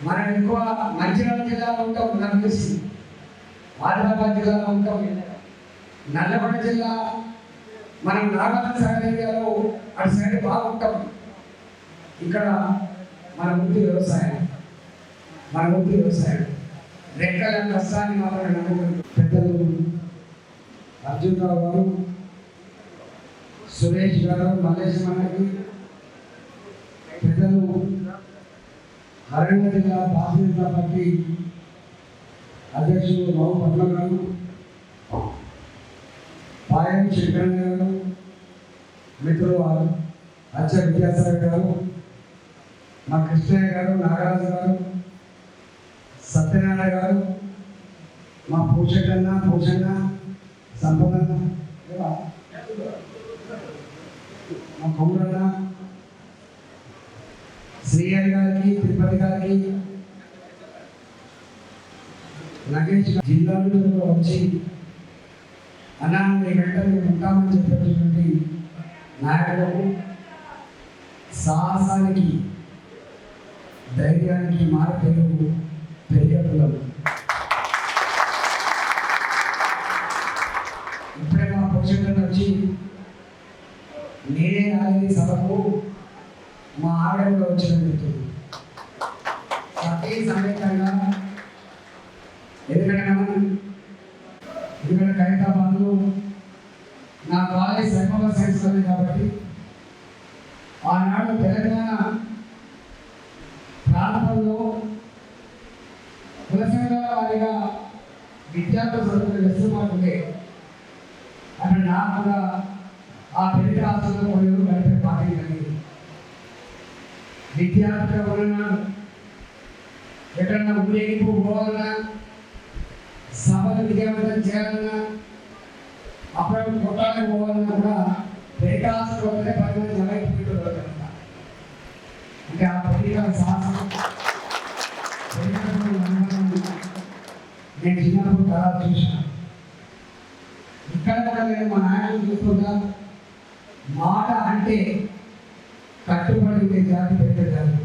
మనం ఎక్కువ మంచిర్యాల జిల్లాలో ఉంటాం, నాకు తెలిసి ఆదిలాబాద్ జిల్లాలో ఉంటాం, నల్లగొండ జిల్లా మనం నాగార్జున సాగర్ ఏరియాలో అటు సైడ్ బాగుంటాం. ఇక్కడ మన వృత్తి వ్యవసాయం, రెక్కల కష్టాన్ని మాత్రం నమ్ముకుంటాం. పెద్దలు అర్జున్ రావు గారు, సురేష్ గారు, మల్లేశ్వరకి, పెద్దలు వరంగల్ జిల్లా భారతీయ జనతా పార్టీ అధ్యక్షులు రావు పద్మ గారు, పాయం శంకరన్ గారు, మిత్రులు అచ్చ విద్యాసాగర్ గారు, మా కృష్ణయ్య గారు, నాగరాజు గారు, సత్యనారాయణ గారు, మా పూషణ సంపదన్న, మా కొమ్మరన్న, శ్రీహరి గారికి, తిరుపతి గారికి, నగేష్ జిల్లాలో వచ్చి అనాన్ని వెంటనే ఉంటామని చెప్పేటువంటి నాయకులకు, సాహసానికి, ధైర్యానికి మారపేరు పెరిగేపులం. ఇప్పుడే మా పోషకులను వచ్చి నేనే రాలేని సభకు మా ఆవిడ కూడా వచ్చిన చెప్తుంది. ప్రతి సమేతంగా ఎందుకంటే ఖైరతాబాద్లో నా కాలేజ్ సైబర్ సైన్స్ ఉంది కాబట్టి ఆనాడు తెలంగాణ ప్రాంతంలో కులసంఘాల వారిగా విద్యార్థులు చదువుకునే వెసులుబాటు ఉండే అంటే నాకు కూడా ఆ పెళ్లి రాష్ట్రంలో కొన్ని గడిపే పార్టీ కలిగింది. విద్యార్థులు ఎవరన్నా ఎక్కడన్నా ఊరేగింపు పోవాలన్నా, సభలు విజయవంతం చేయాలన్నా, అప్పుడు కొట్టాలకు పోవాలన్నా కూడా పెరికాసులు వస్తే 10 మంది జమైపోయి అంటే ఆ పెరికాల సాహసం నేను చిన్నప్పుడు చాలా చూసాను. ఇక్కడ కూడా నేను మా నాయకులు చూస్తుంటా, మాట అంటే కట్టుబడి ఉండే జాతి పెద్ద జాతి.